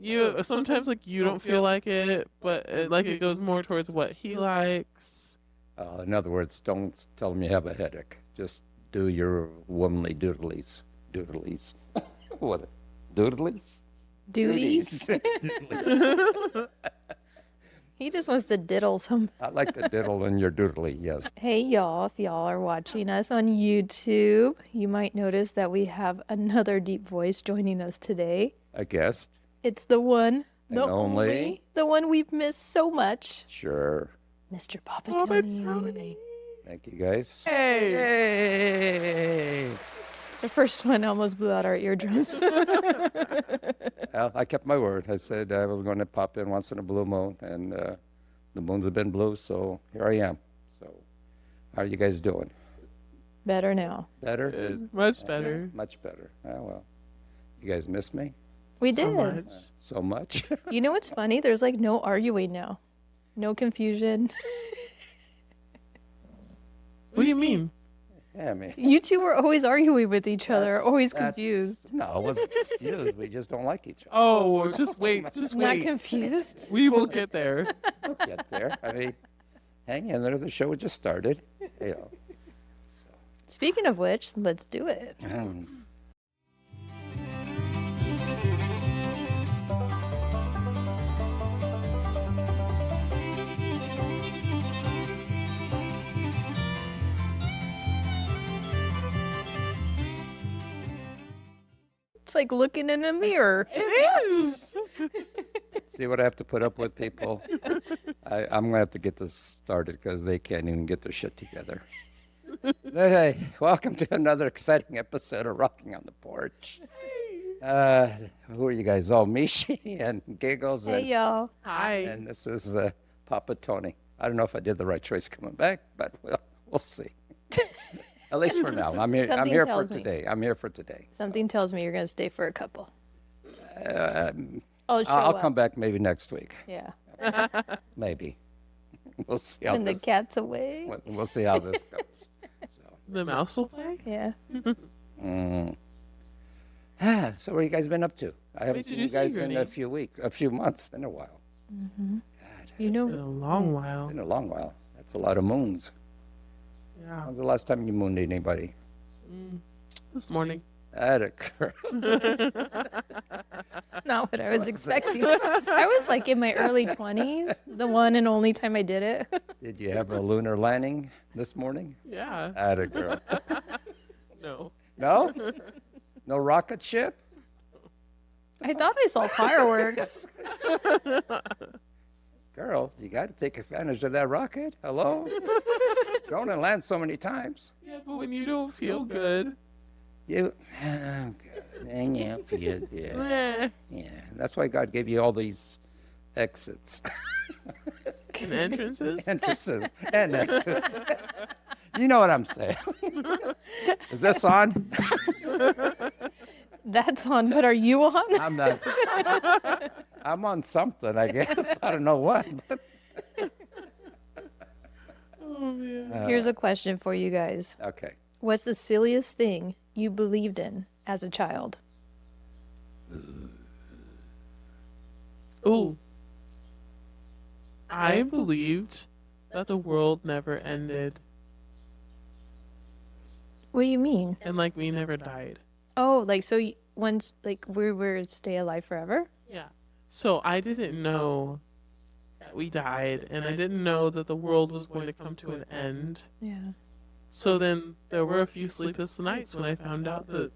You sometimes like you don't feel like it, but like it goes more towards what he likes. In other words, don't tell them you have a headache. Just do your womanly doodlies. Doodlies. What? Doodlies? Duties. He just wants to diddle some. I like to diddle in your doodly, yes. Hey, y'all, if y'all are watching us on YouTube, you might notice that we have another deep voice joining us today. A guest? It's the one, And the only? only, the one we've missed so much, Sure. Mr. Oh, Papa it's Tony. Tony. Thank you, guys. Hey. Yay! The first one almost blew out our eardrums. Well, I kept my word. I said I was going to pop in once in a blue moon, and the moons have been blue, so here I am. So, how are you guys doing? Better now. Better? Good. Much better. Much better. Oh, well. You guys miss me We So did. much. so much? You know what's funny? There's like no arguing now. No confusion. What do you mean? Yeah, I mean. You two were always arguing with each other, always that's- confused. No, I wasn't confused. We just don't like each other. Oh, just wait. Just Not wait. confused. We will get there. We'll get there. I mean, hang in there. The show just started. You know. Speaking of which, let's do it. It's like looking in a mirror. It is. See what I have to put up with, people? I'm going to have to get this started because they can't even get their shit together. Hey, welcome to another exciting episode of Rocking on the Porch. Who are you guys? Oh, Mishi and Giggles. Hey, y'all. Hi. And this is Papa Tony. I don't know if I did the right choice coming back, but we'll see. At least for now. I'm here. I'm Something here for tells me. today. I'm here for today. Something tells me you're going to stay for a couple. I'll I'll come back maybe next week. Yeah. Maybe. We'll see how When the this. cat's away. We'll see how this goes. So. The mouse will play? Yeah. So what have you guys been up to? I haven't Wait, seen did you you see guys in Granny? a few months. Been a while. You It's been know, a long while. Been a long while. That's a lot of moons. Yeah. When's the last time you mooned anybody? This morning. That occurred. not what I was expecting. I was like in my early 20s, the one and only time I did it. Did you have a lunar landing this morning? Yeah. Atta girl. No. No? No rocket ship? I thought I saw fireworks. Girl, you got to take advantage of that rocket. Hello? It's going to land so many times. Yeah, but when you don't feel good. You, oh, good. And you feel good. Eh. Yeah, that's why God gave you all these exits. And entrances. Entrances and exits. You know what I'm saying. Is this on? That's on, but are you on? I'm not. I'm on something, I guess. I don't know what. Oh, man. Here's a question for you guys. Okay. What's the silliest thing you believed in as a child? Ooh. I believed that the world never ended What do you mean? and like we never died. Oh, like so once like we were stay alive forever? Yeah. So I didn't know that we died and I didn't know that the world was going to come to an end. Yeah. So then there were a few sleepless nights when I found out that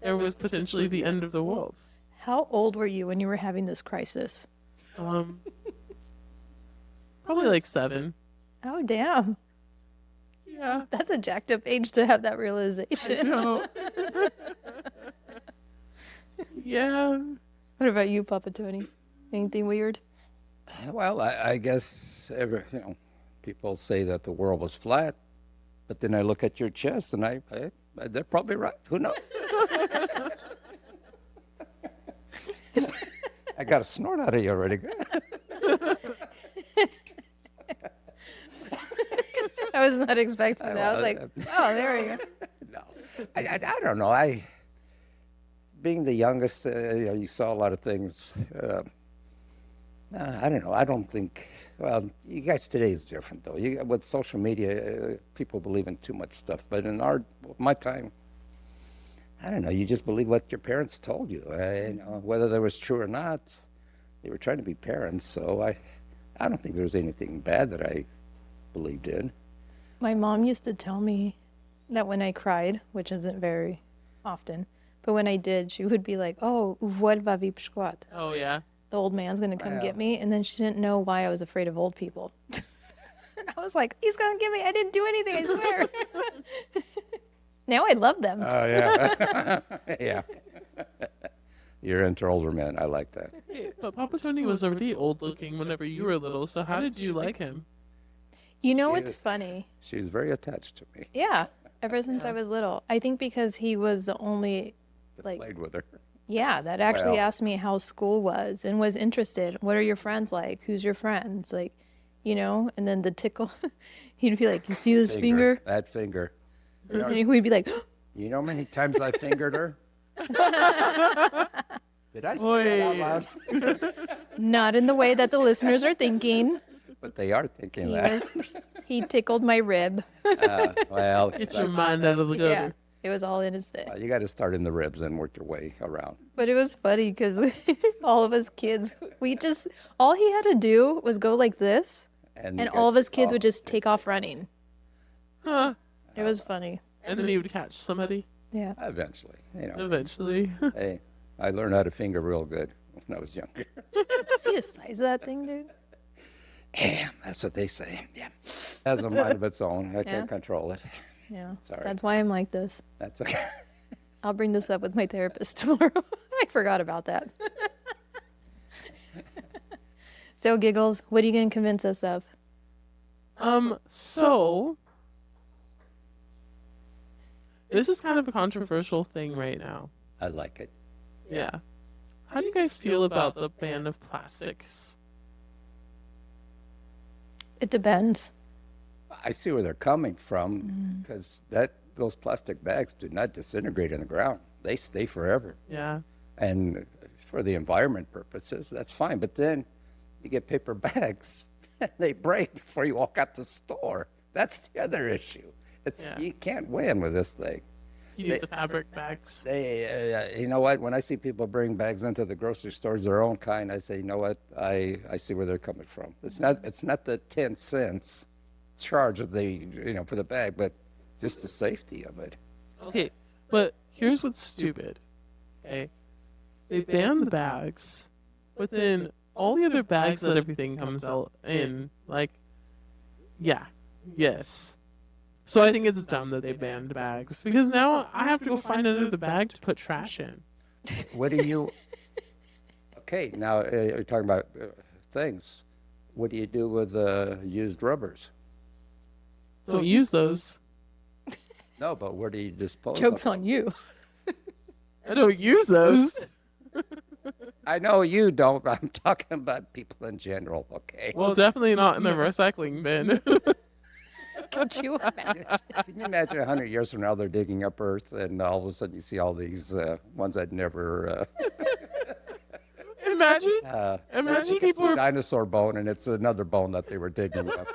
there was potentially the end of the world. How old were you when you were having this crisis? Probably like 7. Oh, damn. Yeah. That's a jacked up age to have that I realization. know. Yeah. What about you, Papa Tony? Anything weird? Well, I guess people say that the world was flat, but then I look at your chest and they're probably right. Who knows? I got a snort out of you already. I was not expecting that. I was like, oh, there we go. No, I don't know. being the youngest, you saw a lot of things. I don't know. I don't think. Well, you guys today is different though. With social media, people believe in too much stuff. But in my time, I don't know. You just believe what your parents told you. Whether that was true or not, they were trying to be parents. So I don't think there was anything bad that I believed in. My mom used to tell me that when I cried, which isn't very often, but when I did, she would be like, "Oh, vuol va vi pshquat." Oh yeah. The old man's gonna come get me, and then she didn't know why I was afraid of old people. And I was like, "He's gonna get me! I didn't do anything, I swear." Now I love them. Oh yeah, yeah. You're into older men. I like that. Hey, but Papa Tony was already old looking whenever you were little. So how did you like him? You know She what's is- funny? She's very attached to me. Yeah, ever since I was little. I think because he was the only, like, Played with her. yeah, that actually Well. asked me how school was and was interested. What are your friends like? Who's your friends? Like, and then the tickle, he'd be like, "You see this finger?" That finger. You know, And we'd be like, you know how many times I fingered her? Did I say that out loud? not in the way that the listeners are thinking. But they are thinking He that. he tickled my rib. Well, Get your mind out of the gutter. Yeah, it was all in his thing. you got to start in the ribs and work your way around. But it was funny because all of us kids, all he had to do was go like this, And, and all of us kids would just take off running. Huh. It was funny. And then he would catch somebody Yeah. Eventually, eventually. Hey, I learned how to finger real good when I was younger. See the size of that thing, dude? Damn, that's what they say. Yeah. Has a mind of its own. I Yeah. can't control it. Yeah. Sorry. That's why I'm like this. That's okay. I'll bring this up with my therapist tomorrow. I forgot about that. So, Giggles, what are you going to convince us of? So this is kind of a controversial thing right now. I like it. Yeah. How do you guys feel about the ban of plastics? It depends. I see where they're coming from because those plastic bags do not disintegrate in the ground. They stay forever. Yeah. And for the environment purposes, that's fine. But then you get paper bags, and they break before you walk out the store. That's the other issue. Yeah. You can't win with this thing. You need the fabric bags. You know what? When I see people bring bags into the grocery stores, their own kind, I say, you know what? I see where they're coming from. It's not the 10 cents charge of for the bag, but just the safety of it. Okay, but here's what's stupid. Okay, they ban the bags, but then all the other bags that everything comes out in, like, yeah, yes. So I think it's dumb that they banned bags because now I have to go find another bag to put trash in. What do you? Okay, now you're talking about things. What do you do with used rubbers? Don't use those. No, but where do you dispose? Joke's of on you. I don't use those. I know you don't, but I'm talking about people in general. Okay. Well, definitely not in the recycling bin. Could you imagine? Can you imagine 100 years from now they're digging up Earth and all of a sudden you see all these ones that never. Imagine. Imagine Imagine people a are dinosaur bone and it's another bone that they were digging up.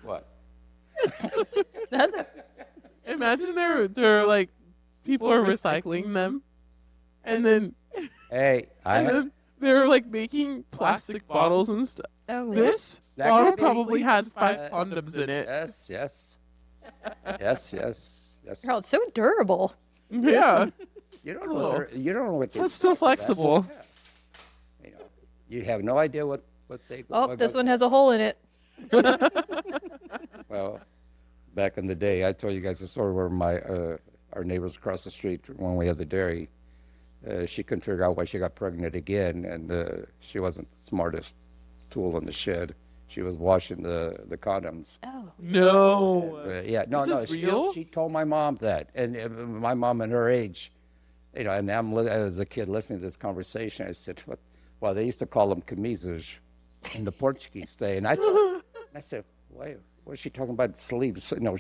What? Nothing. Imagine they're like people are recycling them, and then Hey, they're like making plastic bottles and stuff. Oh, This That bottle could be. probably had 5 condoms in it. Yes. oh, it's so durable. Yeah, You don't know. You don't know what. but still flexible. You know, you have no idea what they. Oh, what this goes- one has a hole in it. Well, back in the day, I told you guys the story where our neighbors across the street when we had the dairy, she couldn't figure out why she got pregnant again, and she wasn't the smartest tool in the shed. She was washing the condoms. Oh. No. Yeah, no, Is no. this real? She told my mom that, and my mom and her age, and I'm as a kid listening to this conversation. I said, "What?" Well, they used to call them camisas in the Portuguese day, and I said, "Wait, what is she talking about? Sleeves? No,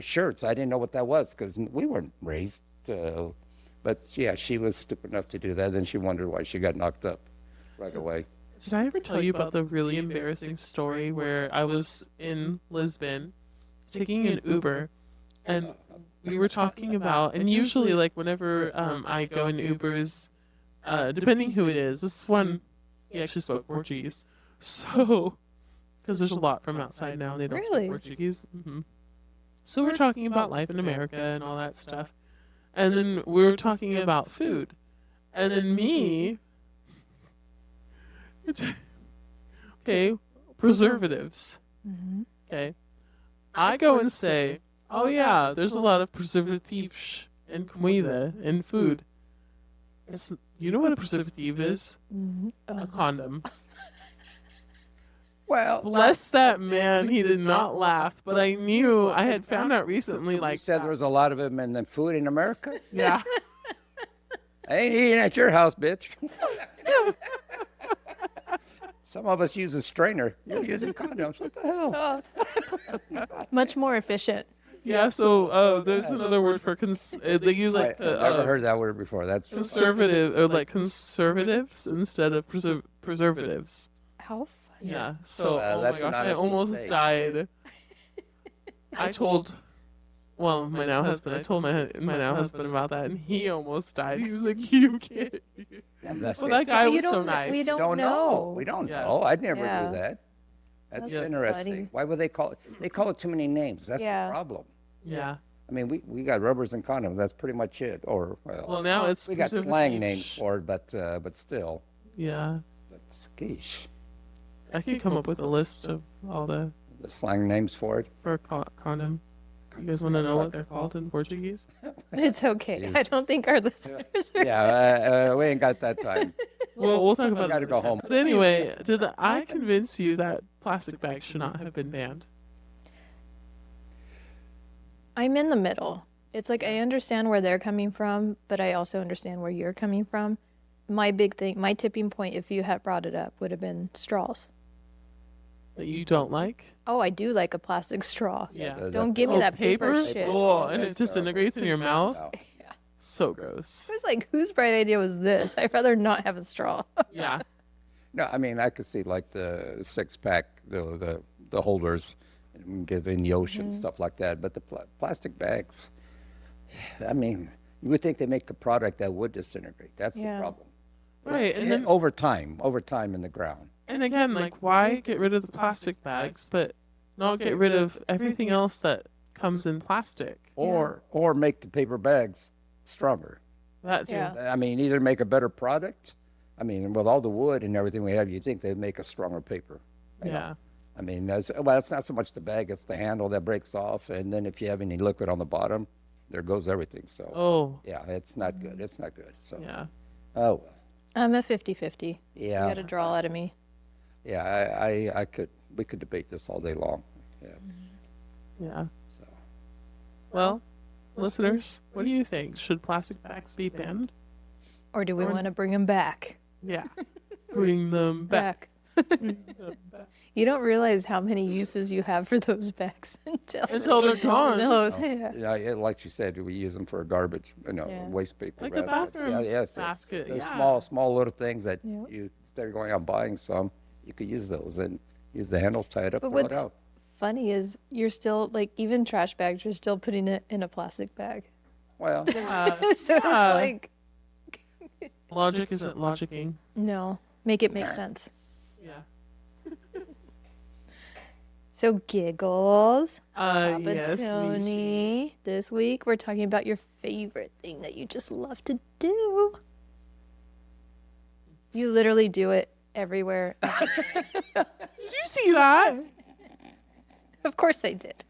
shirts." I didn't know what that was because we weren't raised But yeah, she was stupid enough to do that. Then she wondered why she got knocked up right away. Did I ever tell you about the really embarrassing story where I was in Lisbon taking an Uber and we were talking about, and usually like whenever I go in Ubers, depending who it is, this one, he actually spoke Portuguese. So, because there's a lot from outside now and they don't Really? speak Portuguese. So we're talking about life in America and all that stuff. And then we were talking about food. And then me, okay, preservatives. Okay. I go and say, oh yeah, there's a lot of preservatives and comida in food. You know what a preservative is? A condom. Well, Bless that man, he did not laugh. But I knew, I had found out recently, you like, said there was a lot of them in the food in America. yeah. I ain't eating at your house, bitch. Some of us use a strainer. You're using condoms. What the hell? Much more efficient. Yeah, so there's another word for they use like I've never heard that word before. That's conservative or like conservatives instead of preservatives. How funny. Yeah. So oh my that's an gosh, I honest almost mistake. died. I told my now husband. I told my now husband about that, and he almost died. He was like, "You can't." That's Well, it. that guy You was so don't- nice. we don't don't know. know. We don't Yeah. know. I'd never Yeah. do that. That's That's interesting. funny. Why would they call it? They call it too many names. That's Yeah. the problem. Yeah. I mean, we got rubbers and condoms. That's pretty much it. Or Well, now it's we got slang preservative. names for it, but still. Yeah. But geesh, I could come up with a list of all the the slang names for it. condom. You guys want to know what they're called in Portuguese? It's okay. Jeez. I don't think our listeners are. Yeah, we ain't got that time. Well, we'll talk about it. gotta go another time. home. But anyway, did I convince you that plastic bags should not have been banned? I'm in the middle. It's like I understand where they're coming from, but I also understand where you're coming from. My big thing, my tipping point, if you had brought it up, would have been straws. That you don't like? Oh, I do like a plastic straw. Yeah. Don't give me that paper shit. Oh, and That's it disintegrates in your mouth. No. So gross. I was like, whose bright idea was this? I'd rather not have a straw. Yeah. No, I mean I could see like the 6-pack, the holders, and get in the ocean, stuff like that. But the plastic bags, I mean, you would think they make a product that would disintegrate. That's Yeah. the problem. Right. And then over time in the ground. and again, like why get rid of the plastic bags but not get rid of everything else that comes in plastic? Or make the paper bags stronger. That too. Yeah. I mean, either make a better product. I mean, with all the wood and everything we have, you'd think they'd make a stronger paper. you know? Yeah. I mean, it's not so much the bag; it's the handle that breaks off, and then if you have any liquid on the bottom, there goes everything. So, Oh. yeah, it's not good. It's not good. So, Yeah. oh well. I'm a 50-50. You Yeah, got to draw out of me. yeah. We could debate this all day long. Yeah. Yeah. So, Well, listeners, what do you think? Should plastic bags be banned? Or do we want to bring them back? Yeah. Bring them back. Bring them back. You don't realize how many uses you have for those bags Until they're gone. No, yeah. yeah, like you said, we use them for garbage, Yeah. waste paper Like the baskets. bathroom yes. basket, Those yeah. small little things that Yeah. you instead of going out and buying some, you could use those and use the handles, tie it up, But throw it what's out. funny is you're still, like, even trash bags, you're still putting it in a plastic bag. Well, So it's Yeah. like, Logic isn't logicking. no, make it make sense. Yeah. So Giggles, Papa Yes. Nishi. Tony, this week we're talking about your favorite thing that you just love to do. You literally do it everywhere. Did you see that? Of course I did.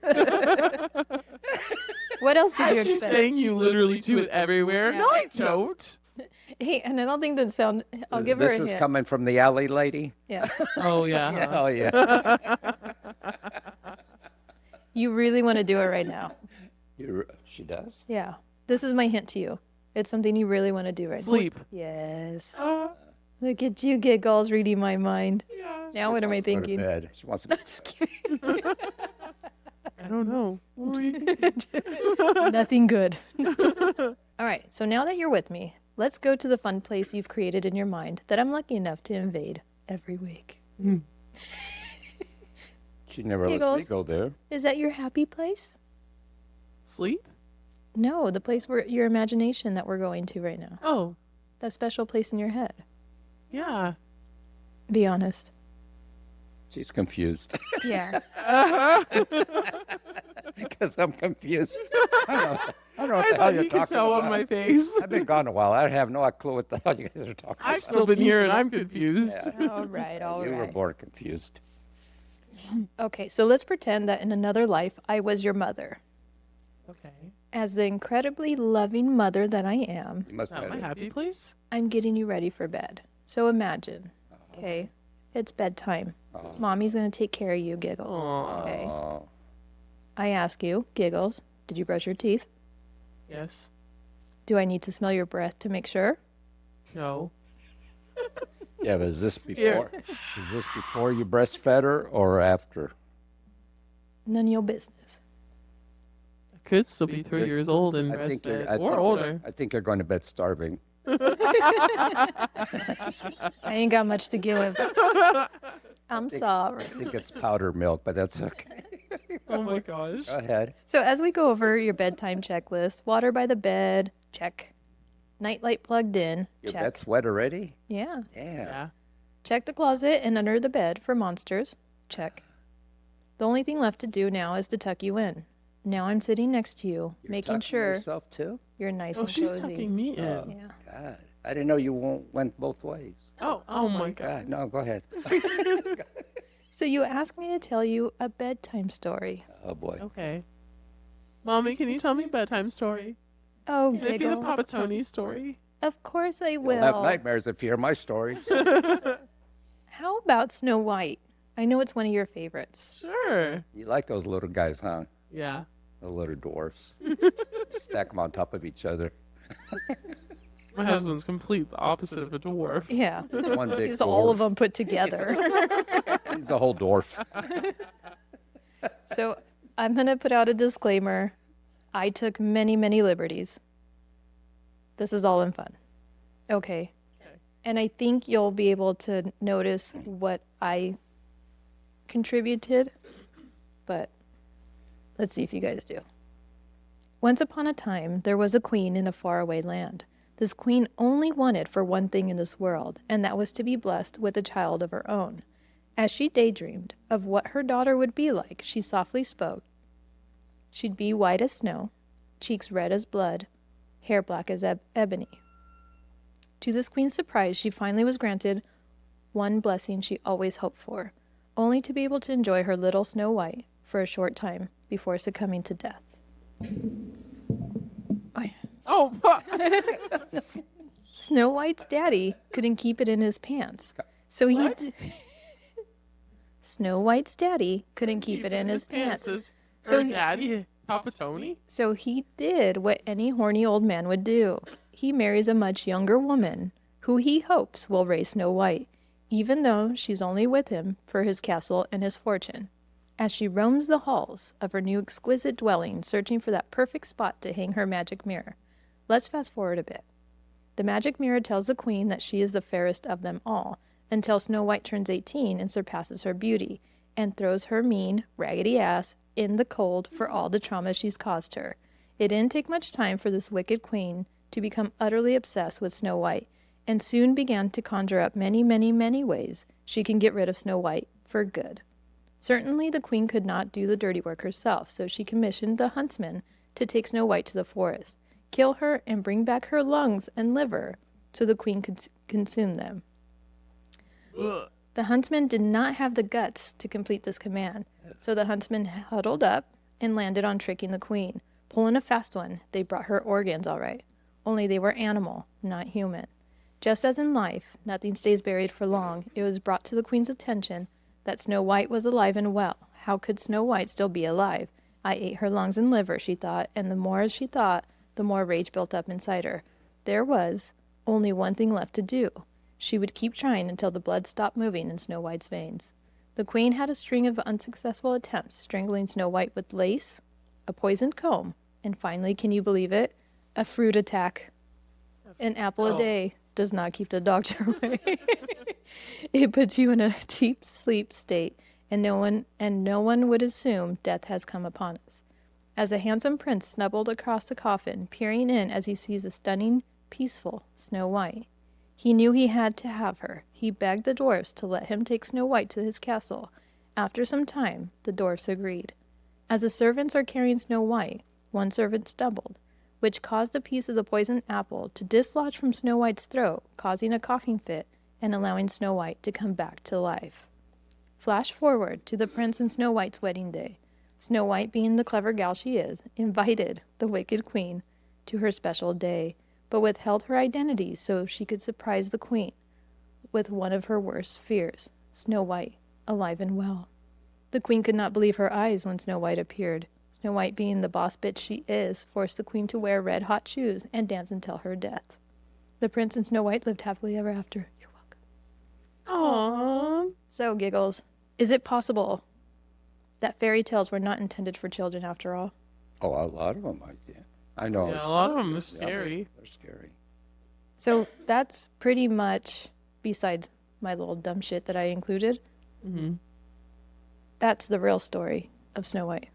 What else did you She's expect? saying you literally do it everywhere. Yeah. No, I don't. Hey, and I don't think that sound. I'll give her this a is hint. coming from the alley lady. Yeah. Oh yeah. huh? Oh yeah. You really want to do it right now. She does. Yeah. This is my hint to you. It's something you really want to do right Sleep. now. Yes. Uh, Look at you, Giggles, reading my mind. yeah. Now what am I Wants to go to thinking? bed. She wants to. Just kidding. I don't know. Nothing good. All right, so now that you're with me, let's go to the fun place you've created in your mind that I'm lucky enough to invade every week. She never lets me Giggles. go there. Is that your happy place? Sleep? No, the place where your imagination that we're going to right now. Oh, That special place in your head. yeah. Be honest. She's confused. Yeah. Because I'm confused. I don't know what I the hell thought you're you could talking tell about. on my face. I've been gone a while. I have no clue what the hell you guys are talking I've about. still been here and I'm confused. All right, all You were right. born confused. Okay, so let's pretend that in another life I was your mother. Okay. As the incredibly loving mother that I am, You must Is that have my it. happy place? I'm getting you ready for bed. So imagine, okay, it's bedtime. Oh. Mommy's going to take care of you, Giggles. Aw. Okay. Oh. I ask you, Giggles, did you brush your teeth? Yes. Do I need to smell your breath to make sure? No. Yeah, but is this Here. before you breastfed her or after? None of your business. I could still be 3 years old and breastfed or older. I think you're going to bed starving. I ain't got much to give. I'm sorry. I think it's powder milk, but that's okay. Oh my gosh. Go ahead. So as we go over your bedtime checklist, water by the bed, check. Nightlight plugged in, Your check. bed's wet already? Yeah. Damn. Yeah. Check the closet and under the bed for monsters, check. The only thing left to do now is to tuck you in. Now I'm sitting next to you, You're making tucking sure yourself too? you're nice Oh, and she's cozy. tucking me in. Yeah. God, I didn't know you went both ways. Oh my god. God, no, go ahead. So you asked me to tell you a bedtime story. Oh boy. Okay. Mommy, can you tell me a bedtime story? Oh, Can it be the Giggles. Papa Tony story? Of course I You'll have will. nightmares if you hear my stories. How about Snow White? I know it's one of your favorites. Sure. You like those little guys, huh? Yeah. The little dwarfs. Stack them on top of each other. My husband's complete the opposite of a dwarf. Yeah. One big It's all of dwarf. them put together. He's the whole dwarf. So I'm going to put out a disclaimer. I took many, many liberties. This is all in fun. Okay. And I think you'll be able to notice what I contributed, but let's see if you guys do. Once upon a time, there was a queen in a faraway land. This queen only wanted for one thing in this world, and that was to be blessed with a child of her own. As she daydreamed of what her daughter would be like, she softly spoke. She'd be white as snow, cheeks red as blood, hair black as ebony. To this queen's surprise, she finally was granted one blessing she always hoped for, only to be able to enjoy her little Snow White for a short time before succumbing to death. Oh, Snow White's daddy couldn't keep it in his pants, so he. What? Snow White's daddy couldn't keep it in his pants, Is So her he- daddy Papa Tony? so he did what any horny old man would do. He marries a much younger woman, who he hopes will raise Snow White, even though she's only with him for his castle and his fortune. As she roams the halls of her new exquisite dwelling, searching for that perfect spot to hang her magic mirror. Let's fast forward a bit. The magic mirror tells the queen that she is the fairest of them all, until Snow White turns 18 and surpasses her beauty, and throws her mean, raggedy ass in the cold for all the trauma she's caused her. It didn't take much time for this wicked queen to become utterly obsessed with Snow White, and soon began to conjure up many, many, many ways she can get rid of Snow White for good. Certainly the queen could not do the dirty work herself, so she commissioned the huntsman to take Snow White to the forest, kill her, and bring back her lungs and liver so the queen could consume them. Ugh. The huntsman did not have the guts to complete this command, so the huntsman huddled up and landed on tricking the queen. Pulling a fast one, they brought her organs all right, only they were animal, not human. Just as in life, nothing stays buried for long, it was brought to the queen's attention that Snow White was alive and well. How could Snow White still be alive? I ate her lungs and liver, she thought, and the more she thought, the more rage built up inside her. There was only one thing left to do. She would keep trying until the blood stopped moving in Snow White's veins. The queen had a string of unsuccessful attempts, strangling Snow White with lace, a poisoned comb, and finally, can you believe it, A fruit attack. An apple a day does not keep the doctor away. It puts you in a deep sleep state, and no one would assume death has come upon us. As a handsome prince snuggled across the coffin, peering in as he sees a stunning, peaceful Snow White. He knew he had to have her. He begged the dwarfs to let him take Snow White to his castle. After some time, the dwarfs agreed. As the servants are carrying Snow White, one servant stumbled, which caused a piece of the poisoned apple to dislodge from Snow White's throat, causing a coughing fit and allowing Snow White to come back to life. Flash forward to the prince and Snow White's wedding day. Snow White, being the clever gal she is, invited the wicked queen to her special day, but withheld her identity so she could surprise the queen with one of her worst fears, Snow White, alive and well. The queen could not believe her eyes when Snow White appeared. Snow White, being the boss bitch she is, forced the queen to wear red-hot shoes and dance until her death. The prince and Snow White lived happily ever after. You're welcome. Aww. So, Giggles, is it possible that fairy tales were not intended for children after all? Oh, a lot of them, I know. Yeah, a lot of them are scary. They're scary. So that's pretty much, besides my little dumb shit that I included, that's the real story of Snow White.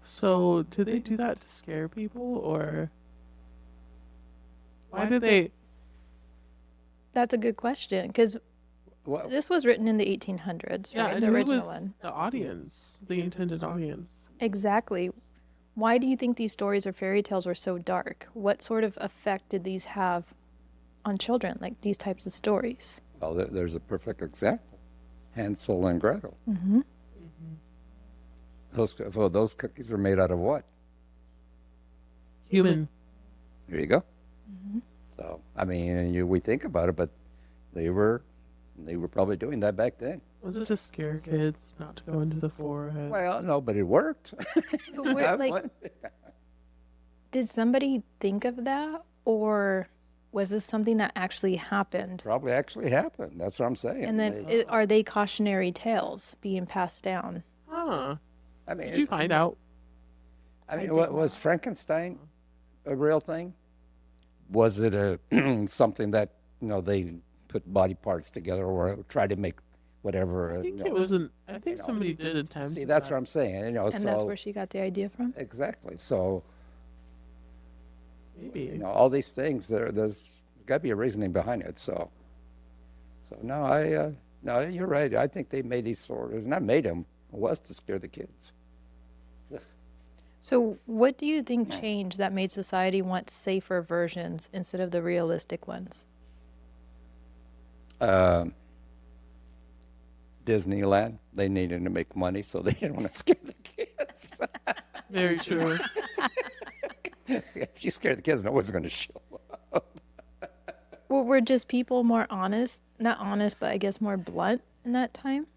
So, do they do that to scare people, or why do they? That's a good question, because Well, this was written in the 1800s, Yeah, right? and The who original was one. the audience, the intended audience? Exactly. Why do you think these stories or fairy tales were so dark? What sort of effect did these have on children, like these types of stories? well, there's a perfect example. Hansel and Gretel. Mm-hmm. Those cookies were made out of what? Human. There you go. So, I mean, we think about it, but they were probably doing that back then. Was it to scare kids not to go into the forehead? Well, no, but it worked. Like, did somebody think of that, or was this something that actually happened? Probably actually happened. That's what I'm saying. And then are they cautionary tales being passed down? Huh. I mean, Did you find out? I mean, did was Frankenstein a real thing? Was it something that they put body parts together or tried to make whatever? I think it wasn't. I think somebody did attempt. See, that's what I'm saying. And so that's where she got the idea from? exactly. So Maybe. all these things, there's got to be a reasoning behind it. So no, no, you're right. I think they made these stories, not made them. It was to scare the kids. So what do you think changed that made society want safer versions instead of the realistic ones? Disneyland, they needed to make money, so they didn't want to scare the kids. Very true. If you scare the kids, no one's going to show up. Well, were just people more honest? Not honest, but I guess more blunt in that time?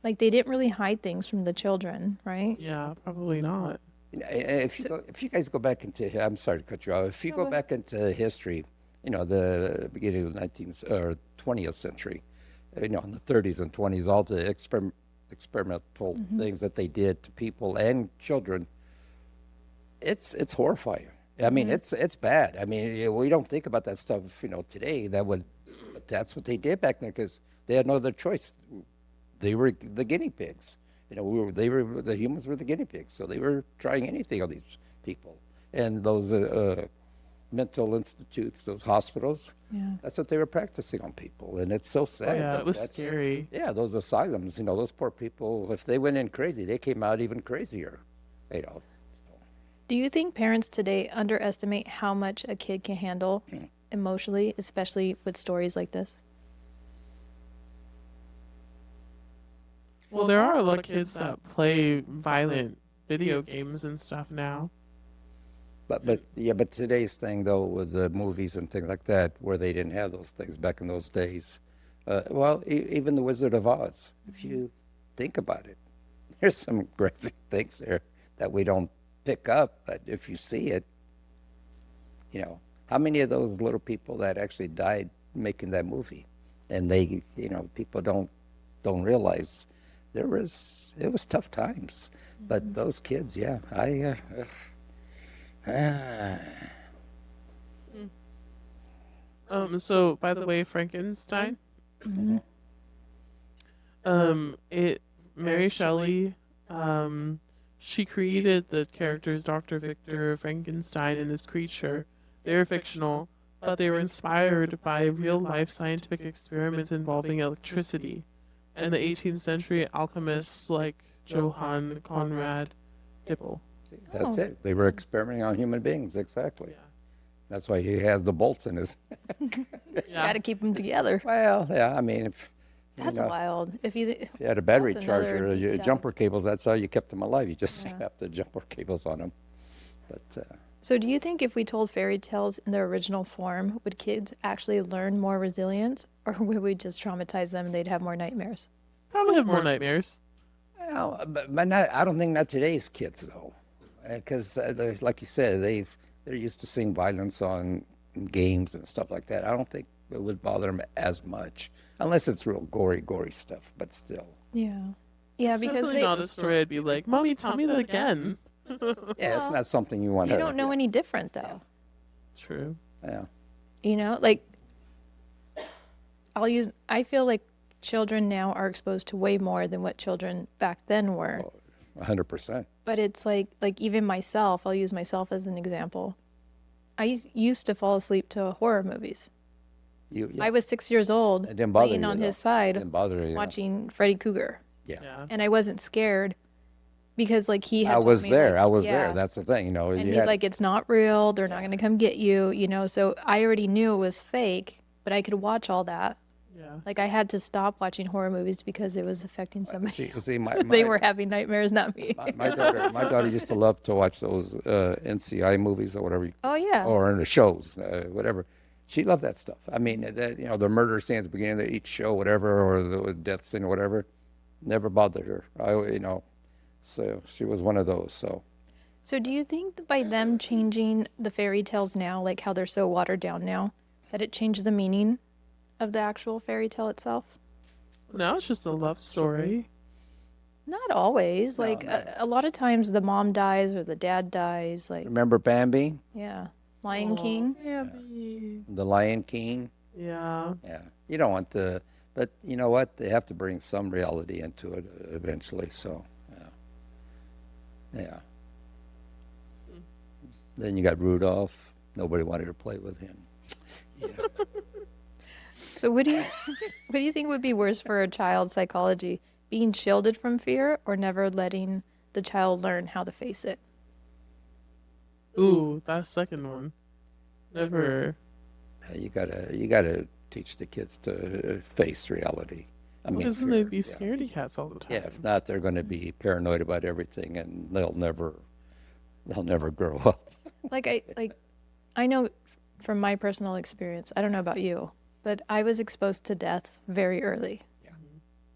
Like they didn't really hide things from the children, right? Yeah, probably not. If you guys go back into, I'm sorry to cut you off. If you go back into history, the beginning of the 19th or 20th century, in the 30s and 20s, all the experimental things that they did to people and children, it's horrifying. I mean, it's bad. I mean, we don't think about that stuff, today. But that's what they did back then because they had no other choice. They were the guinea pigs. The humans were the guinea pigs, so they were trying anything on these people. And those mental institutes, those hospitals, that's what they were practicing on people. And it's so sad. Yeah, it was scary. Yeah, those asylums, those poor people, if they went in crazy, they came out even crazier, Do you think parents today underestimate how much a kid can handle emotionally, especially with stories like this? Well, there are a lot of kids that play violent video games and stuff now. But today's thing though with the movies and things like that, where they didn't have those things back in those days. Even the Wizard of Oz. If you think about it, there's some graphic things there that we don't pick up, but if you see it, how many of those little people that actually died making that movie, and they, people don't realize it was tough times, but those kids, Ah, So by the way, Frankenstein. It Mary Shelley, she created the characters Dr. Victor Frankenstein and his creature. They were fictional, but they were inspired by real life scientific experiments involving electricity, and the 18th century alchemists like Johann Conrad Dippel. that's Oh. it. They were experimenting on human beings, exactly. Yeah. That's why he has the bolts in his. Yeah. Got to keep them together. Well, yeah, I mean, if That's know, wild. If you if you had a battery That's another charger, deep your dive. jumper cables, that's how you kept them alive. You just Yeah. slapped the jumper cables on them. But So do you think if we told fairy tales in their original form, would kids actually learn more resilience, or would we just traumatize them and they'd have more nightmares? Probably have more nightmares. well, but not, I don't think not today's kids though, because like you said, they're used to seeing violence on games and stuff like that. I don't think it would bother them as much, unless it's real gory stuff. But still, Yeah. Yeah, It's because definitely not a story I'd be like, Mommy, tell me that again. yeah, it's Well, not something you want you to. don't know any different though. True. Yeah, You know, like I feel like children now are exposed to way more than what children back then were. 100%. But it's like even myself, I'll use myself as an example. Used to fall asleep to horror movies. Yeah. I was 6 years old, It didn't bother laying you, on though. his side, Didn't bother you. watching Freddy Krueger, Yeah. and I wasn't scared because he had I told was me, there. like, I was yeah. there. That's the thing, you know. And you he's had- like, it's not real. They're not going to come get you, you know. So I already knew it was fake, but I could watch all that. Yeah. Like I had to stop watching horror movies because it was affecting somebody. see, They were having nightmares, not me. my daughter used to love to watch those NCI movies or whatever, Oh yeah. or in the shows, whatever. She loved that stuff. I mean, the murder scene at the beginning of each show, whatever, or the death scene, or whatever, never bothered her. So she was one of those. So do you think that by them changing the fairy tales now, like how they're so watered down now, that it changed the meaning of the actual fairy tale itself? Now it's just a love story. Not always. No, Like no. a lot of times the mom dies or the dad dies. Like Remember Bambi, yeah, Lion King. Bambi. the Lion King? Yeah. Yeah, you don't want to, but you know what? They have to bring some reality into it eventually. So, yeah. Then you got Rudolph. Nobody wanted to play with him. Yeah. So what do you think would be worse for a child's psychology? Being shielded from fear or never letting the child learn how to face it? Ooh, that second one. Never. You gotta teach the kids to face reality. I mean, Because then fear, they'd be scaredy cats all the time. Yeah, if not, they're going to be paranoid about everything, and they'll never grow up. I know from my personal experience, I don't know about you, but I was exposed to death very early. Yeah.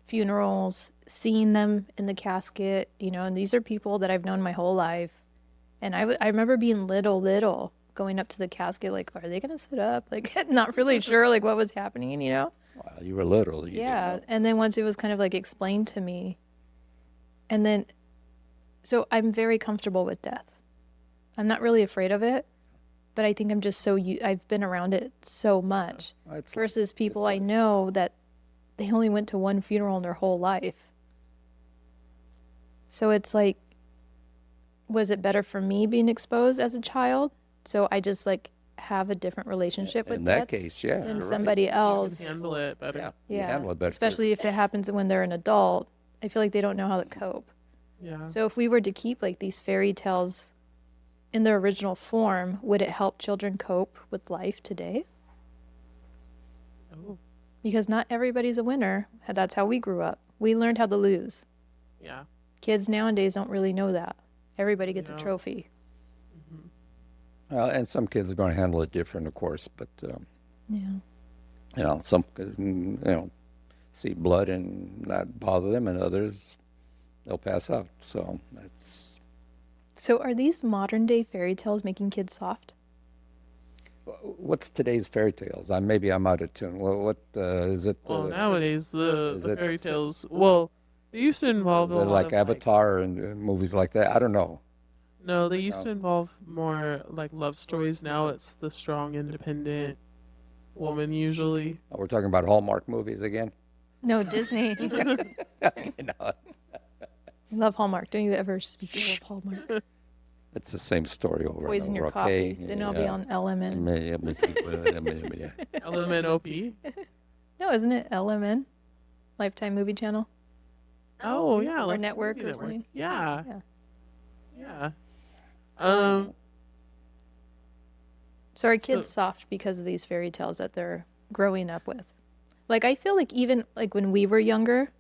Funerals, seeing them in the casket, you know, and these are people that I've known my whole life. And I remember being little, going up to the casket, like, are they going to sit up? Like, not really sure, like, what was happening, you know? Wow, you were little. You Yeah. didn't know. And then once it was kind of like explained to me, and then, so I'm very comfortable with death. I'm not really afraid of it, but I think I'm just I've been around it so much It's versus people it's I know that they only went to one funeral in their whole life. So it's like, was it better for me being exposed as a child? So I just like have a different relationship with in that death case, yeah. than you're right. somebody You can else. handle it better. Yeah, you Yeah, handle it better. especially if it happens when they're an adult. I feel like they don't know how to cope. Yeah. So if we were to keep like these fairy tales in their original form, would it help children cope with life today? Oh, Because not everybody's a winner. That's how we grew up. We learned how to lose. yeah. Kids nowadays don't really know that. Everybody gets a No. trophy. And some kids are going to handle it different, of course, but Yeah. some see blood and not bother them, and others they'll pass out. So that's So are these modern day fairy tales making kids soft? what's today's fairy tales. Maybe I'm out of tune. What is it? Well, nowadays the is it- fairy tales. Well, they used to involve Is a it lot like of Avatar and movies like that? I don't know. No, they used No. to involve more like love stories. Now it's the strong, independent woman usually. Oh, we're talking about Hallmark movies again. No, Disney. You know, I love Hallmark. Don't you ever speak ill of Hallmark? it's the same story over Poison and your over. coffee. Okay. Then I'll be on LMN. Yeah. LMNOP. No, isn't it LMN? Lifetime Movie Channel? Oh yeah, Or like network movie or something? Yeah, Yeah. yeah. Um, So are kids So- soft because of these fairy tales that they're growing up with? Like, I feel like even like when we were younger,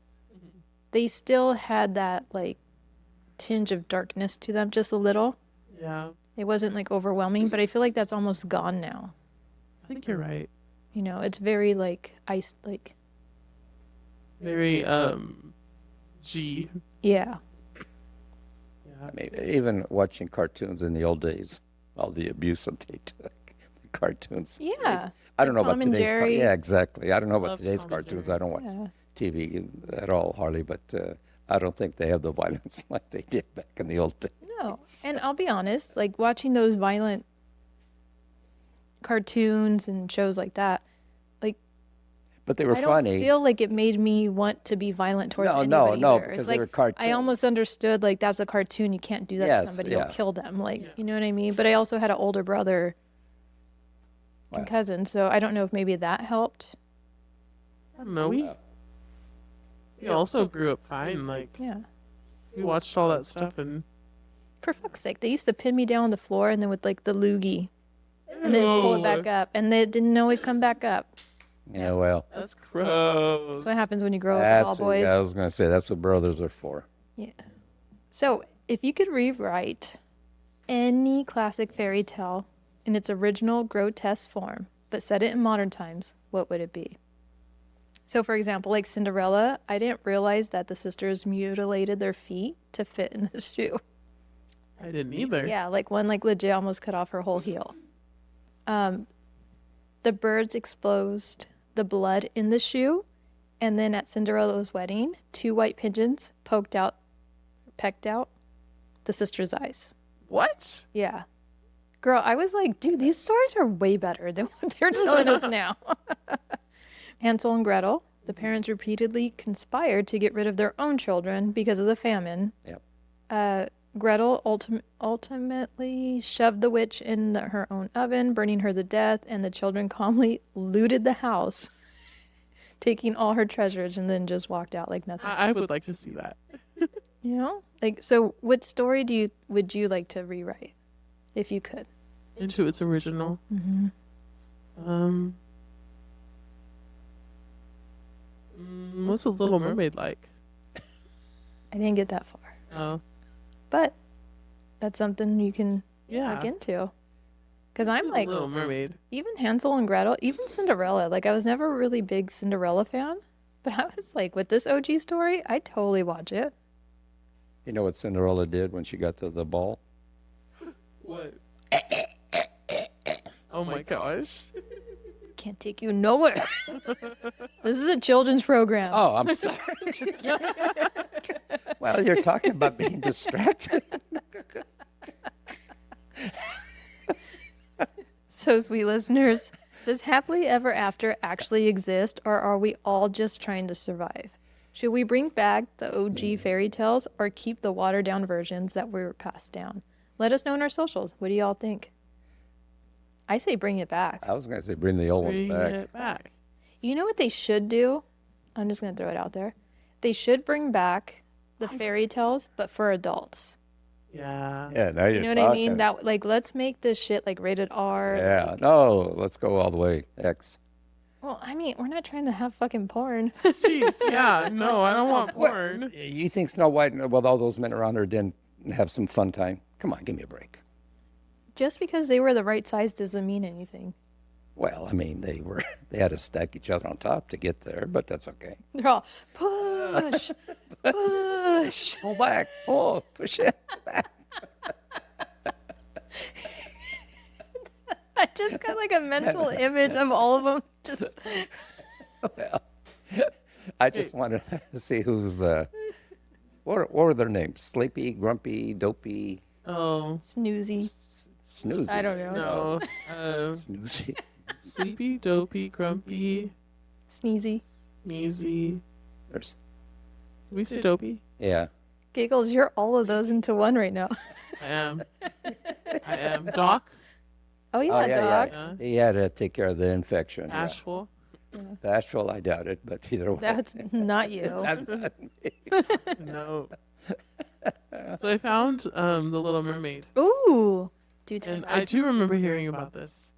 they still had that like tinge of darkness to them, just a little. yeah. It wasn't like overwhelming, but I feel like that's almost gone now. I think you're right. You know, it's very like ice, like Very G. yeah. Yeah. I mean, even watching cartoons in the old days, all the abuse that they took, the cartoons. Yeah. I don't know Tom about and today's. Jerry. Yeah, exactly. I don't know about Love today's Tom and cartoons. Jerry. I don't watch Yeah. TV at all, hardly, but I don't think they have the violence like they did back in the old days. No. And I'll be honest, like watching those violent cartoons and shows like that, like But they were I don't funny. feel like it made me want to be violent towards No, anybody no, either. because It's they like were cartoons. I almost understood like that's a cartoon, you can't do that Yes, to somebody, yeah. you'll kill them. Like you know what I mean? But I also had an older brother and Wow. cousin, so I don't know if maybe that helped. I don't know. We also grew up fine. Like Yeah. we watched all that stuff and For fuck's sake, they used to pin me down on the floor and then with like the loogie and then pull it back up, and it didn't always come back up. Yeah, well, That's gross. That's what happens when you grow up with all that's what, boys. I was going to say. That's what brothers are for. Yeah. So, if you could rewrite any classic fairy tale in its original grotesque form, but set it in modern times, what would it be? So, for example, like Cinderella, I didn't realize that the sisters mutilated their feet to fit in the shoe. I didn't either. Yeah, like one like legit almost cut off her whole heel. The birds exposed the blood in the shoe, and then at Cinderella's wedding, 2 white pigeons pecked out the sister's eyes. What? Yeah. Girl, I was like, dude, these stories are way better than what they're telling us now. Hansel and Gretel, the parents repeatedly conspired to get rid of their own children because of the famine. Yep. Gretel ultimately shoved the witch in her own oven, burning her to death, and the children calmly looted the house, taking all her treasures, and then just walked out like nothing. I would like to see that. You know? Like, so what story would you like to rewrite if you could? Into its original. What's the Little Mermaid like? I didn't get that far. Oh, But that's something you can yeah. look into. Because Let's I'm do the like, Little Mermaid. even Hansel and Gretel, even Cinderella. Like, I was never a really big Cinderella fan. But I was like, with this OG story, I'd totally watch it. You know what Cinderella did when she got to the ball? What? Oh my gosh. Can't take you nowhere. This is a children's program. Oh, I'm sorry. Well, you're talking about being distracted. So, sweet listeners, does happily ever after actually exist, or are we all just trying to survive? Should we bring back the OG fairy tales or keep the watered down versions that were passed down? Let us know in our socials. What do y'all think? I say bring it back. I was going to say bring the old ones Bring back. it back. You know what they should do? I'm just going to throw it out there. They should bring back the fairy tales, but for adults. Yeah. Yeah, now you're You know what talking. I mean? That like, let's make this shit like rated R. Yeah, like- no, let's go all the way. X. well, I mean, we're not trying to have fucking porn. Jeez, yeah. No, I don't want porn. You think Snow White, with all those men around her, didn't have some fun time? Come on, give me a break. Just because they were the right size doesn't mean anything. Well, I mean, they had to stack each other on top to get there, but that's okay. They're all push, push. Pull back, pull, push it back. I just got like a mental image of all of them. Just Well, I just wanted to see who's the. What were their names? Sleepy, Grumpy, Dopey. Oh, Snoozy. Snoozy. I don't know. no. Snoozy. Sleepy, dopey, grumpy, Sneezy. sneezy. There's, Did we say dopey? yeah. Giggles, you're all of those into one right now. I am. I am. Doc, Oh, yeah, Oh, yeah, Doc. yeah. He had to take care of the infection. Yeah. Ashful. Bashful, I doubt it, but either way. That's not you. Not me. No. So I found the Little Mermaid, Ooh. Do tell. and I do remember hearing about this.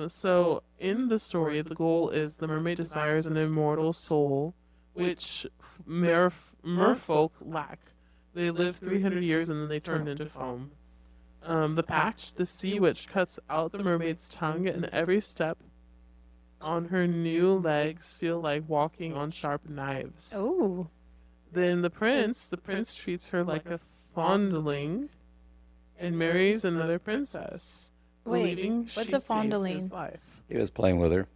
So in the story, the goal is the mermaid desires an immortal soul, which merfolk lack. They live 300 years and then they turn into foam. The Patch, the sea witch, cuts out the mermaid's tongue, and every step on her new legs feel like walking on sharp knives. Oh. Then the prince treats her like a fondling and marries another princess, Wait, believing what's she a saved fondling? his life. He was playing with her.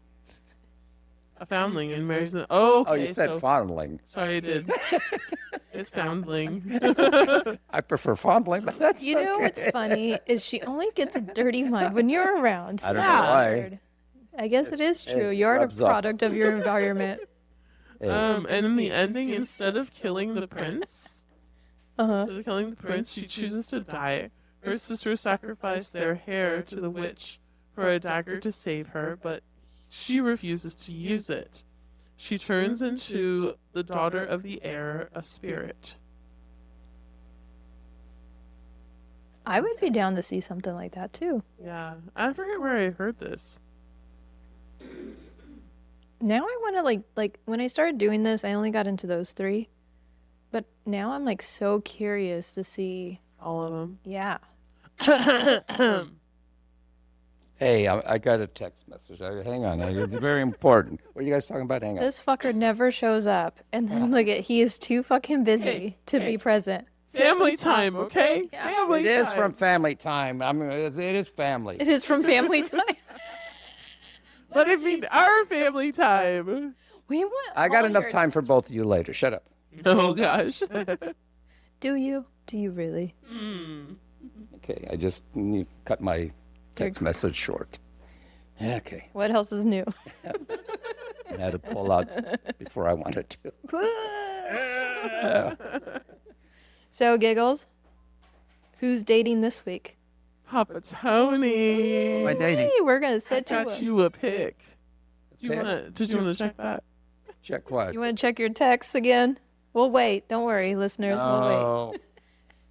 A foundling and marries an... Oh, okay, Oh, you said so... fondling. Sorry, I did. It's foundling. I prefer fondling, but that's You know okay. what's funny is she only gets a dirty mind when you're around. I don't know Yeah. why. Weird. I guess it is true. it You're rubs the off. product of your environment. Hey, And in the ending, instead of killing the prince, she chooses to die. Her sisters sacrifice their hair to the witch for a dagger to save her, but she refuses to use it. She turns into the daughter of the air, a spirit. I would be down to see something like that too. Yeah, I forget where I heard this. Now I want to like when I started doing this, I only got into those 3. But now I'm like so curious to see. All of them. Yeah. hey, I got a text message. Hang on. It's very important. What are you guys talking about? Hang on. This fucker never shows up. And then look at he is too fucking busy to be present. Family time, okay? Yeah. Family It is time. from family time. I mean, it is family. It is from family time. Let it be our family time. We want I got all enough your time for both of you later. Shut up. Oh gosh. Do you? Do you really? Okay, I just need to cut my text message short. Okay, What else is new? I had to pull out before I wanted to. So, Giggles, who's dating this week? Papa Tony. My dating. Hey, we're going to set you Got up. you a pic. Did you Pic? want to check that? Check what? You want to check your texts again? We'll wait. Don't worry, listeners. We'll wait.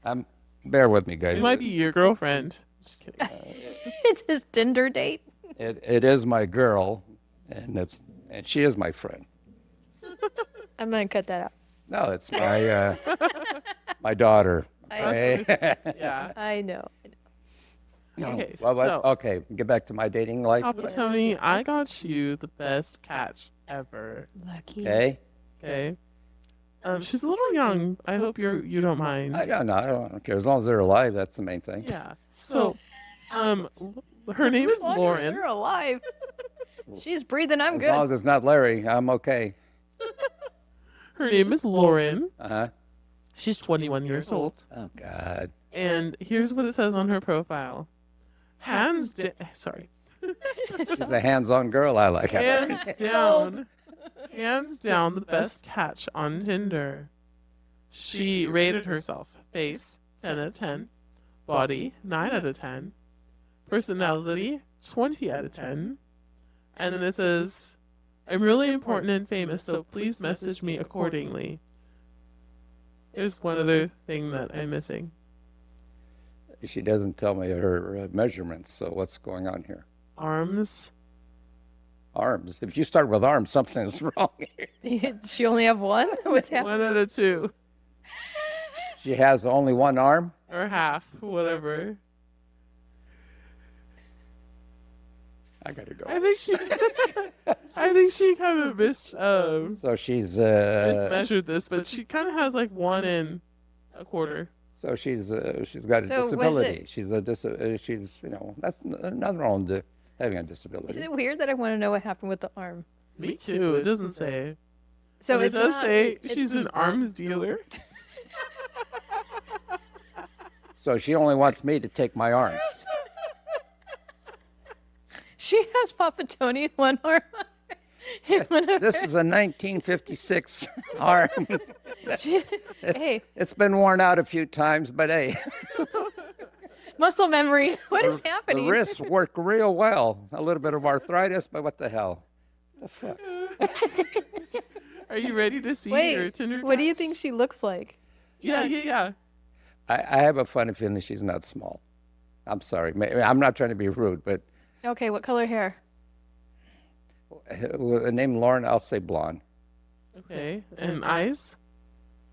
Oh, bear with me, guys. It might be your girlfriend. Just kidding. It's his Tinder date. It is my girl, and she is my friend. I'm going to cut that out. No, it's my my daughter. Okay. Yeah. I know. Okay, Well, so okay, get back to my dating life. Papa Tony, I got you the best catch ever. Lucky. Okay. Okay. She's a little young. I hope you don't mind. I don't care. As long as they're alive, that's the main thing. Yeah. So, her name is As long as Lauren. they're alive. She's breathing. I'm As good. long as it's not Larry, I'm okay. Her name is Lauren. Uh-huh. She's 21 years old. Oh, God. And here's what it says on her profile. Sorry. She's a hands-on girl. I like it. Hands down the best catch on Tinder. She rated herself face 10 out of 10, body 9 out of 10, personality 20 out of 10, and then it says, I'm really important and famous, so please message me accordingly. There's one other thing that I'm missing. She doesn't tell me her measurements, so what's going on here? Arms. Arms. If you start with arms, something's wrong here. She only have one? What's happening? 1 out of 2. She has only one arm? Or half, whatever. I gotta go. I think she kind of So she's mismeasured this, but she kind of has like 1 and a quarter. so she's got a So was disability. it- She's that's nothing wrong with having a Is disability. it weird that I want to know what happened with the arm? Me too. It doesn't say. So But it it's does not, say it's- she's an arms dealer. So she only wants me to take my arm. She has Papa Tony in one arm. In one of This is a 1956 arm. Hey, It's been worn out a few times, but hey, muscle memory. What is the happening? wrists work real well. A little bit of arthritis, but what the hell? The fuck? Are you ready to see your Wait, Tinder? what do you catch? think she looks like? Yeah. I have a funny feeling she's not small. I'm sorry. I'm not trying to be rude, but Okay, what color hair? with the name Lauren, I'll say blonde. Okay. And eyes?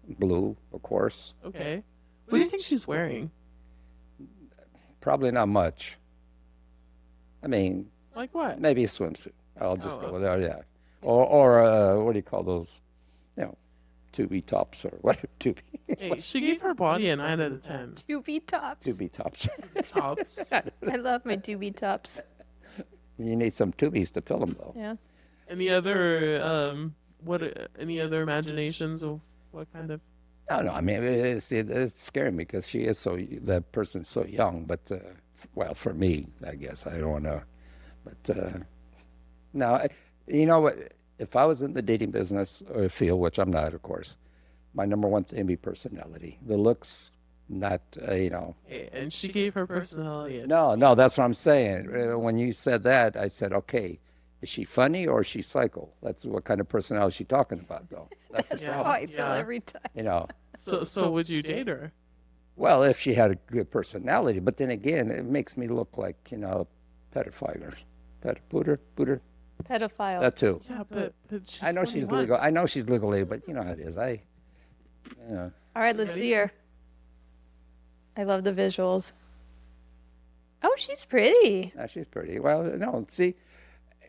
Blue, of course. Okay. What do you think she's wearing? Probably not much. I mean, Like what? maybe a swimsuit. I'll just Oh, go with that, yeah. Or what do you call those? You know, tubby tops or what? Tubby. Hey, she gave her body a 9 out of 10. 2B tops. Tubby tops. Tops. I love my 2B tops. You need some tubies to fill them, though. Yeah. Any other any other imaginations of what kind of? No. I mean, it's scaring me because she is that person's so young. But well, for me, I guess I don't want to. But no, you know what? If I was in the dating business or field, which I'm not, of course, my number one thing would be personality. The looks, not Hey, and she gave her personality. No, that's what I'm saying. When you said that, I said, okay, is she funny or is she psycho? That's what kind of personality she's talking about, though. That's the That's how problem. I feel every time. So would you date her? Well, if she had a good personality, but then again, it makes me look like, pedophile. Pooter. Pedophile. That too. Yeah, but she's I know she's 21. legal. I know she's legally, but you know how it is. All right, let's see her. I love the visuals. Oh, she's pretty. She's pretty. Well, no, see,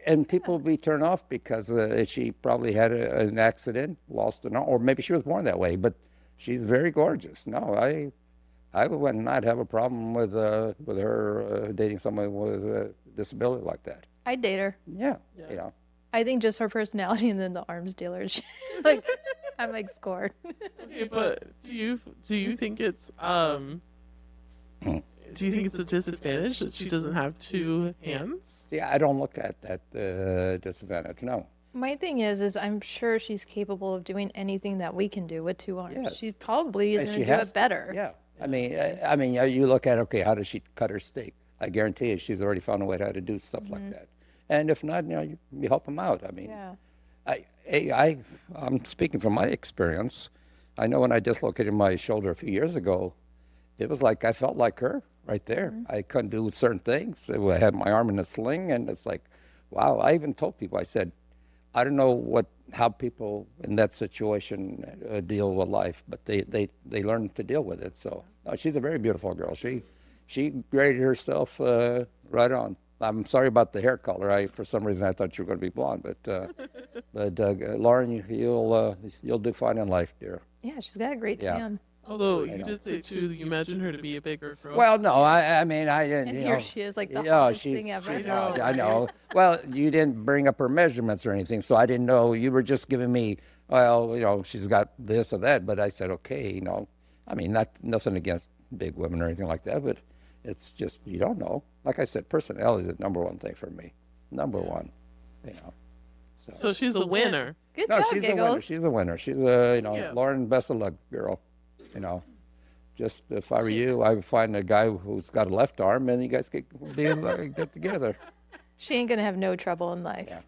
and people be turned off because she probably had an accident, lost an arm, or maybe she was born that way. But she's very gorgeous. No, I would not have a problem with her dating someone with a disability like that. I'd date her. Yeah. I think just her personality and then the arms dealer. I'm like scored. Okay, but do you think it's do you think it's a disadvantage that she doesn't have 2 hands? See, I don't look at that disadvantage. No. My thing is I'm sure she's capable of doing anything that we can do with 2 arms. Yes. She probably is And going she to do has it to. better. Yeah. I mean, you look at, okay, how does she cut her steak? I guarantee you she's already found a way how to do stuff like that. And if not, you help them out. I mean, Yeah. I'm speaking from my experience. I know when I dislocated my shoulder a few years ago, it was like I felt like her right there. I couldn't do certain things. I had my arm in a sling, and it's like, wow. I even told people, I said, I don't know how people in that situation deal with life, but they learn to deal with it. So she's a very beautiful girl. She graded herself right on. I'm sorry about the hair color. For some reason I thought you were going to be blonde, but Lauren, you'll do fine in life, dear. Yeah, she's got a great Yeah. tan. Although you did say too, you imagine her to be a bigger girl. Well, no, I mean I didn't. And you here know, she is, like the yeah, hottest she's, thing ever. she's hot, I know. Well, you didn't bring up her measurements or anything, so I didn't know. You were just giving me, well, she's got this or that. But I said, okay, I mean, nothing against big women or anything like that, but it's just you don't know. Like I said, personality is the number one thing for me. Number one, So she's a winner. Good No, job, she's Giggles. a winner. She's a winner. She's a, Yeah. Lauren, best of luck, girl. Just if I were you, I would find a guy who's got a left arm, and you guys get together. She ain't going to have no trouble in life. Yeah.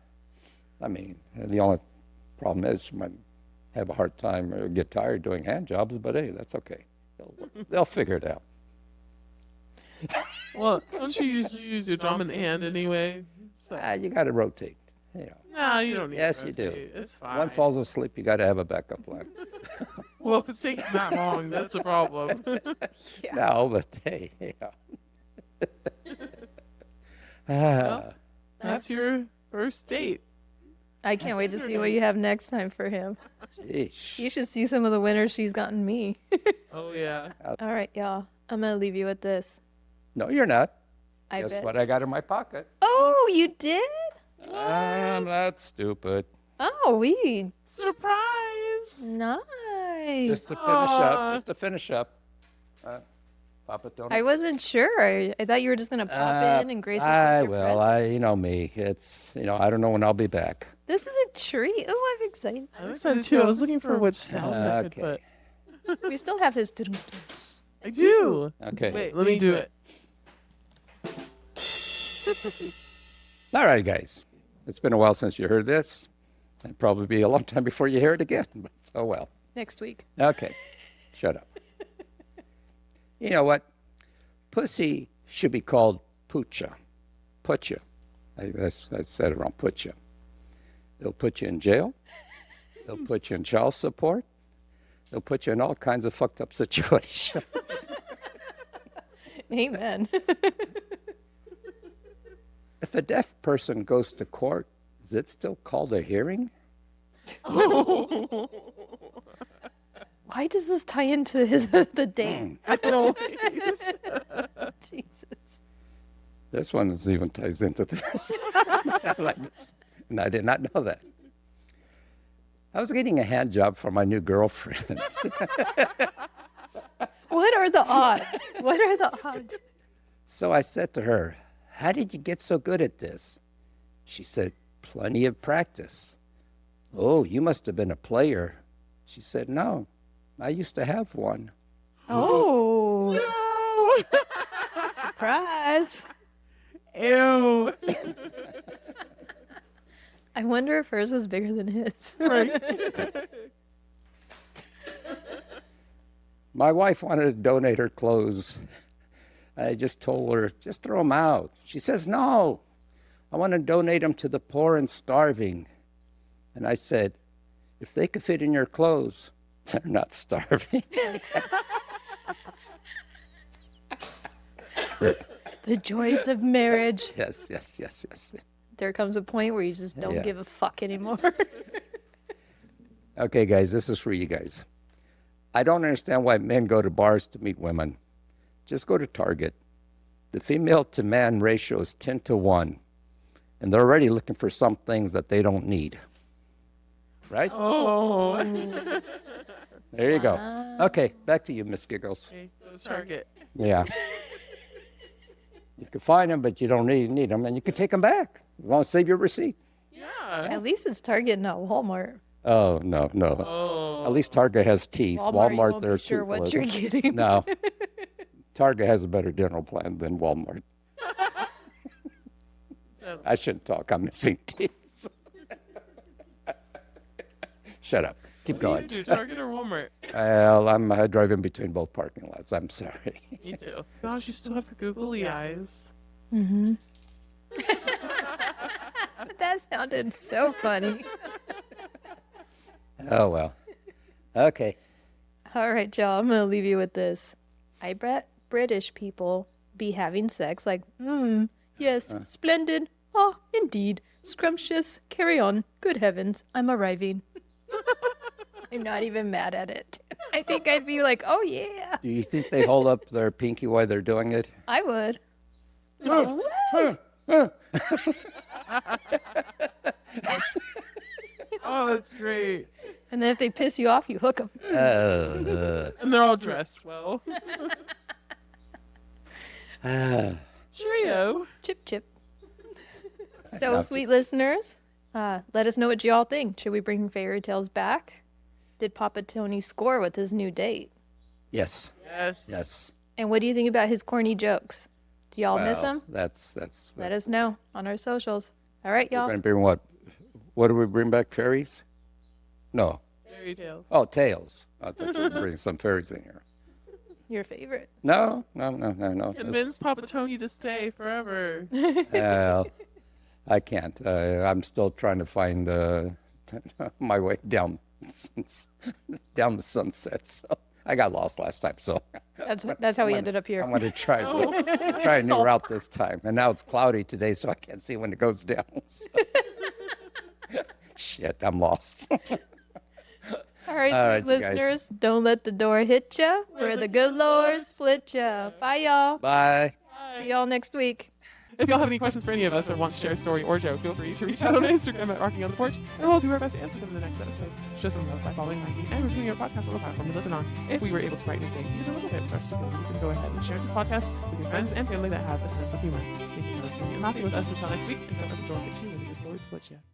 I mean, the only problem is she might have a hard time or get tired doing hand jobs, but hey, that's okay. They'll figure it out. Well, don't you usually use your dominant hand anyway? So, You got to rotate. no, you don't need Yes, to you do. rotate. It's fine. One falls asleep, you got to have a backup plan. Well, if it's taking that long, that's a problem. Yeah. No, but hey, Well, that's your first date. I can't wait to see what you have next time for him. Sheesh. You should see some of the winners she's gotten me. Oh yeah. All right, y'all. I'm going to leave you with this. No, you're not. I Guess bet. what I got in my pocket? Oh, you did? I'm not stupid. Oh, we Surprise! nice. Just to finish up. Papa Tony? I wasn't sure. I thought you were just going to pop in and grace us with your presence. You know me. It's, I don't know when I'll be back. This is a treat. Oh, I'm excited. I'm excited too. I was looking for which sound I could Okay. put. We still have his... I do. Okay. Wait, let me do it. All right, guys. It's been a while since you heard this. It'll probably be a long time before you hear it again. But oh well. Next week. Okay. Shut up. You know what? Pussy should be called Poocha. Putcha. I said it wrong. Putcha. They'll put you in jail. They'll put you in child support. They'll put you in all kinds of fucked up situations. Amen. If a deaf person goes to court, is it still called a hearing? Why does this tie into the date? I know. Jesus. This one even ties into this. I like this. And I did not know that. I was getting a hand job for my new girlfriend. What are the odds? What are the odds? So I said to her, "How did you get so good at this?" She said, "Plenty of practice." "Oh, you must have been a player." She said, "No, I used to have one." Oh. Surprise. Ew. I wonder if hers was bigger than his. Right. My wife wanted to donate her clothes. I just told her, just throw them out. She says, "No, I want to donate them to the poor and starving." And I said, "If they could fit in your clothes, they're not starving." The joys of marriage. Yes. There comes a point where you just don't Yeah. give a fuck anymore. Okay, guys, this is for you guys. I don't understand why men go to bars to meet women. Just go to Target. The female to man ratio is 10 to 1. And they're already looking for some things that they don't need. Right? Oh. There you go. Okay, back to you, Miss Giggles. Okay, go to Target. Yeah. You can find them, but you don't really need them, and you can take them back as long as save your receipt. Yeah. At least it's Target, not Walmart. Oh, no. Oh. At least Target has teeth. Walmart, you Walmart won't they're be sure what toothless. you're getting. No. Target has a better dental plan than Walmart. I shouldn't talk. I'm missing teeth. Shut up. Keep What do going. you do, Target or Walmart? Well, I'm driving between both parking lots. I'm sorry. Me too. Gosh, you still have your googly eyes. Mm-hmm. That sounded so funny. Oh, well. Okay. All right, y'all. I'm going to leave you with this. I bet British people be having sex like, yes, splendid. Oh, indeed. Scrumptious. Carry on. Good heavens. I'm arriving. I'm not even mad at it. I think I'd be like, oh, yeah. Do you think they hold up their pinky while they're doing it? I would. Oh, that's great. And then if they piss you off, you hook them. And they're all dressed well. Cheerio. Chip, chip. So, sweet listeners, let us know what y'all think. Should we bring fairy tales back? Did Papa Tony score with his new date? Yes. Yes. And what do you think about his corny jokes? Do y'all miss Well, him? That's Let us know on our socials. All right, We're y'all. going to bring what? What do we bring back? Fairies? No. Fairy tales. Oh, tales. I thought you were bringing some fairies in here. Your favorite. No. Convince Papa Tony to stay forever. Well, I can't. I'm still trying to find my way down the sunset. So I got lost last time. So That's how we ended up here. I'm going to try a new route this time. And now it's cloudy today, so I can't see when it goes down. So. Shit, I'm lost. All right, All sweet right, you guys. listeners, don't let the door hit ya, where the good Lord split ya. Bye, y'all. Bye. See y'all next week. If y'all have any questions for any of us or want to share a story or joke, feel free to reach out on Instagram at Rockin on the Porch, and we'll do our best to answer them in the next episode. Show some love by following, liking, and reviewing our podcast on the platform you listen on. If we were able to write anything even a little bit for us to do, you can go ahead and share this podcast with your friends and family that have a sense of humor. Thank you for listening and laughing with us until next week, and don't let the door hit you when the good Lord splits you.